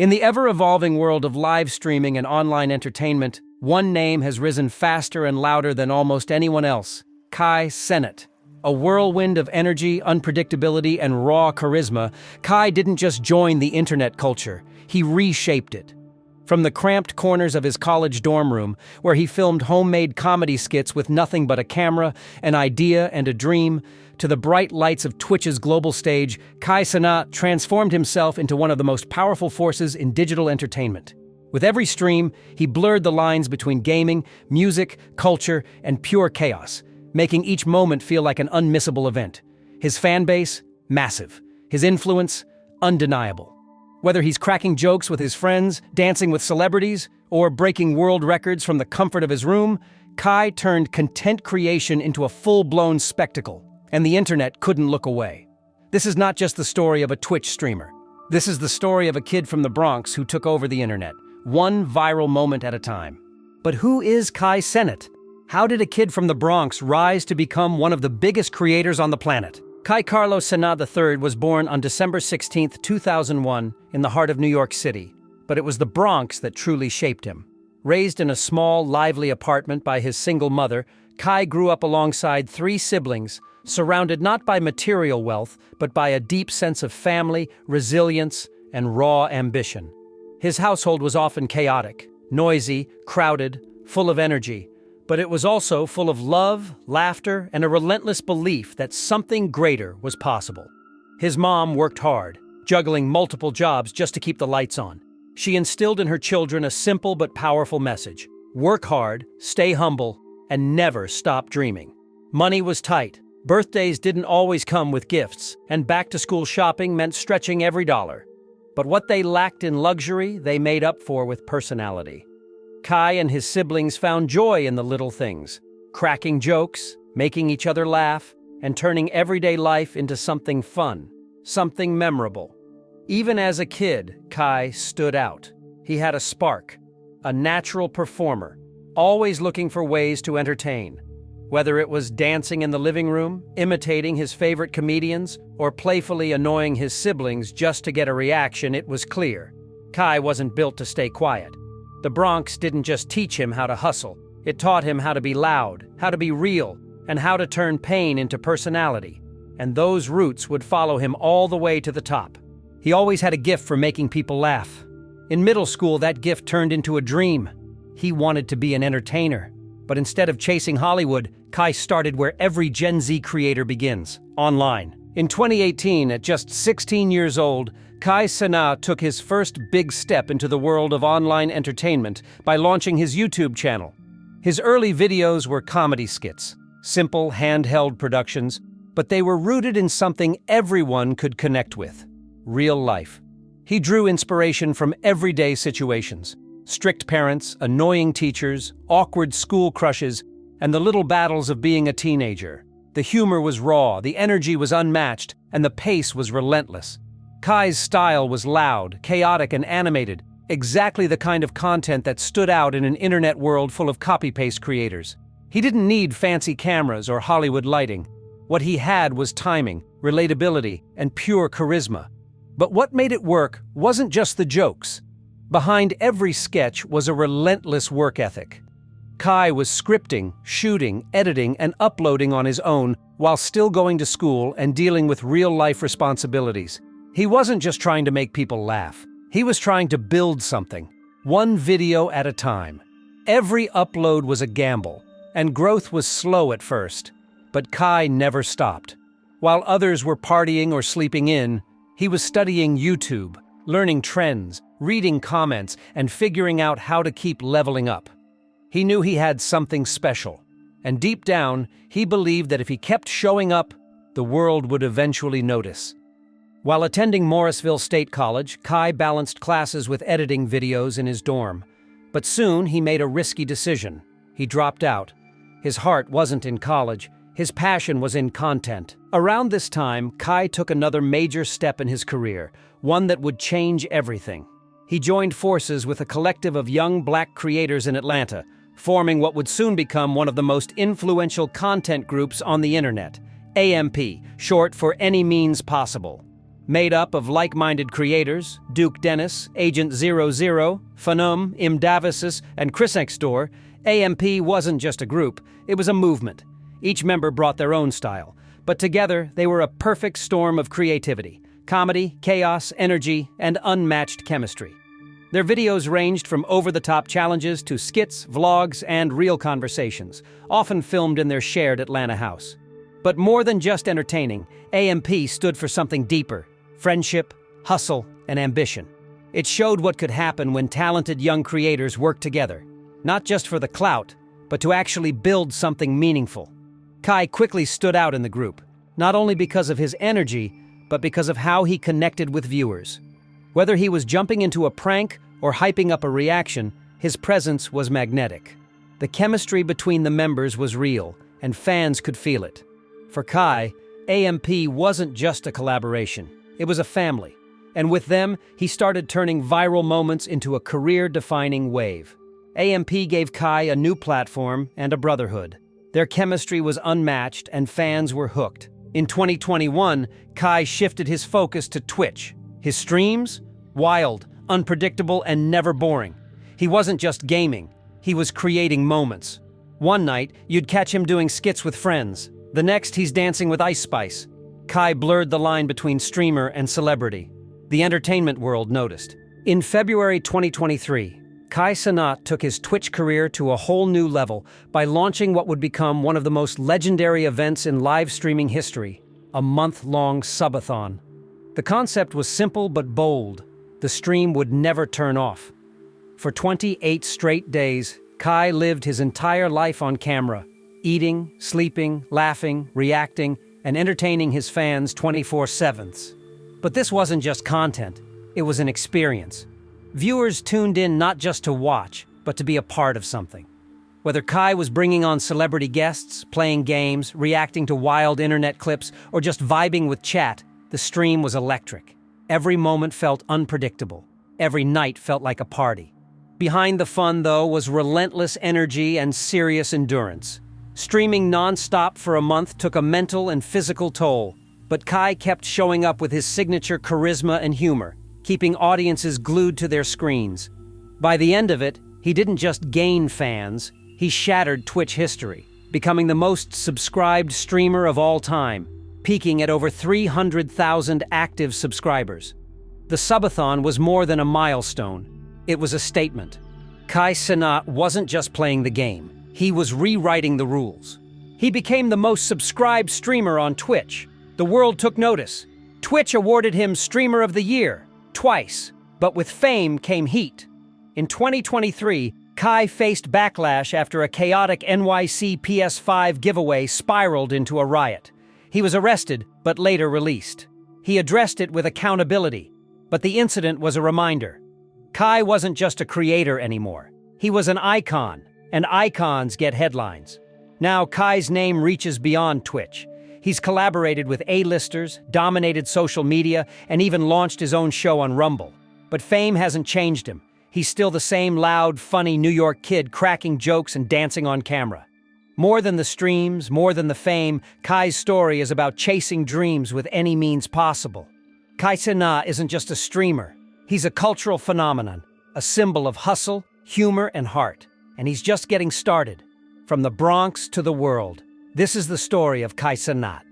In the ever-evolving world of live streaming and online entertainment, one name has risen faster and louder than almost anyone else: Kai Cenat. A whirlwind of energy, unpredictability, and raw charisma, Kai didn't just join the internet culture, he reshaped it. From the cramped corners of his college dorm room, where he filmed homemade comedy skits with nothing but a camera, an idea, and a dream, to the bright lights of Twitch's global stage, Kai Cenat transformed himself into one of the most powerful forces in digital entertainment. With every stream, he blurred the lines between gaming, music, culture, and pure chaos, making each moment feel like an unmissable event. His fan base? Massive. His influence? Undeniable. Whether he's cracking jokes with his friends, dancing with celebrities, or breaking world records from the comfort of his room, Kai turned content creation into a full-blown spectacle, and the internet couldn't look away. This is not just the story of a Twitch streamer. This is the story of a kid from the Bronx who took over the internet, one viral moment at a time. But who is Kai Cenat? How did a kid from the Bronx rise to become one of the biggest creators on the planet? Kai Carlos Cenat III was born on December 16, 2001, in the heart of New York City. But it was the Bronx that truly shaped him. Raised in a small, lively apartment by his single mother, Kai grew up alongside three siblings, surrounded not by material wealth, but by a deep sense of family, resilience, and raw ambition. His household was often chaotic, noisy, crowded, full of energy, but it was also full of love, laughter, and a relentless belief that something greater was possible. His mom worked hard, juggling multiple jobs just to keep the lights on. She instilled in her children a simple but powerful message: work hard, stay humble, and never stop dreaming. Money was tight. Birthdays didn't always come with gifts, and back-to-school shopping meant stretching every dollar. But what they lacked in luxury, they made up for with personality. Kai and his siblings found joy in the little things, cracking jokes, making each other laugh, and turning everyday life into something fun, something memorable. Even as a kid, Kai stood out. He had a spark, a natural performer, always looking for ways to entertain. Whether it was dancing in the living room, imitating his favorite comedians, or playfully annoying his siblings just to get a reaction, it was clear: Kai wasn't built to stay quiet. The Bronx didn't just teach him how to hustle, it taught him how to be loud, how to be real, and how to turn pain into personality. And those roots would follow him all the way to the top. He always had a gift for making people laugh. In middle school, that gift turned into a dream. He wanted to be an entertainer. But instead of chasing Hollywood, Kai started where every Gen Z creator begins: online. In 2018, at just 16 years old, Kai Cenat took his first big step into the world of online entertainment by launching his YouTube channel. His early videos were comedy skits, simple, handheld productions, but they were rooted in something everyone could connect with: real life. He drew inspiration from everyday situations: strict parents, annoying teachers, awkward school crushes, and the little battles of being a teenager. The humor was raw, the energy was unmatched, and the pace was relentless. Kai's style was loud, chaotic, and animated, exactly the kind of content that stood out in an internet world full of copy-paste creators. He didn't need fancy cameras or Hollywood lighting. What he had was timing, relatability, and pure charisma. But what made it work wasn't just the jokes. Behind every sketch was a relentless work ethic. Kai was scripting, shooting, editing, and uploading on his own while still going to school and dealing with real-life responsibilities. He wasn't just trying to make people laugh. He was trying to build something, one video at a time. Every upload was a gamble, and growth was slow at first. But Kai never stopped. While others were partying or sleeping in, he was studying YouTube, learning trends, reading comments, and figuring out how to keep leveling up. He knew he had something special, and deep down, he believed that if he kept showing up, the world would eventually notice. While attending Morrisville State College, Kai balanced classes with editing videos in his dorm. But soon, he made a risky decision. He dropped out. His heart wasn't in college. His passion was in content. Around this time, Kai took another major step in his career, one that would change everything. He joined forces with a collective of young Black creators in Atlanta, forming what would soon become one of the most influential content groups on the internet, AMP, short for Any Means Possible. Made up of like-minded creators, Duke Dennis, Agent 00, Phenom, Im Davises, and Chris Next Door, AMP wasn't just a group, it was a movement. Each member brought their own style, but together they were a perfect storm of creativity, comedy, chaos, energy, and unmatched chemistry. Their videos ranged from over-the-top challenges to skits, vlogs, and real conversations, often filmed in their shared Atlanta house. But more than just entertaining, AMP stood for something deeper: friendship, hustle, and ambition. It showed what could happen when talented young creators worked together, not just for the clout, but to actually build something meaningful. Kai quickly stood out in the group, not only because of his energy, but because of how he connected with viewers. Whether he was jumping into a prank or hyping up a reaction, his presence was magnetic. The chemistry between the members was real, and fans could feel it. For Kai, AMP wasn't just a collaboration, it was a family. And with them, he started turning viral moments into a career-defining wave. AMP gave Kai a new platform and a brotherhood. Their chemistry was unmatched and fans were hooked. In 2021, Kai shifted his focus to Twitch. His streams? Wild, unpredictable, and never boring. He wasn't just gaming, he was creating moments. One night, you'd catch him doing skits with friends. The next, he's dancing with Ice Spice. Kai blurred the line between streamer and celebrity. The entertainment world noticed. In February 2023, Kai Cenat took his Twitch career to a whole new level by launching what would become one of the most legendary events in live streaming history, a month-long Subathon. The concept was simple but bold. The stream would never turn off. For 28 straight days, Kai lived his entire life on camera, eating, sleeping, laughing, reacting, and entertaining his fans 24/7. But this wasn't just content, it was an experience. Viewers tuned in not just to watch, but to be a part of something. Whether Kai was bringing on celebrity guests, playing games, reacting to wild internet clips, or just vibing with chat, the stream was electric. Every moment felt unpredictable. Every night felt like a party. Behind the fun, though, was relentless energy and serious endurance. Streaming non-stop for a month took a mental and physical toll, but Kai kept showing up with his signature charisma and humor, keeping audiences glued to their screens. By the end of it, he didn't just gain fans, he shattered Twitch history, becoming the most subscribed streamer of all time, peaking at over 300,000 active subscribers. The Subathon was more than a milestone. It was a statement. Kai Cenat wasn't just playing the game, he was rewriting the rules. He became the most subscribed streamer on Twitch. The world took notice. Twitch awarded him Streamer of the Year, twice, but with fame came heat. In 2023, Kai faced backlash after a chaotic NYC PS5 giveaway spiraled into a riot. He was arrested, but later released. He addressed it with accountability, but the incident was a reminder. Kai wasn't just a creator anymore. He was an icon, and icons get headlines. Now Kai's name reaches beyond Twitch. He's collaborated with A-listers, dominated social media, and even launched his own show on Rumble. But fame hasn't changed him. He's still the same loud, funny New York kid cracking jokes and dancing on camera. More than the streams, more than the fame, Kai's story is about chasing dreams with any means possible. Kai Cenat isn't just a streamer. He's a cultural phenomenon, a symbol of hustle, humor, and heart. And he's just getting started. From the Bronx to the world, this is the story of Kai Cenat.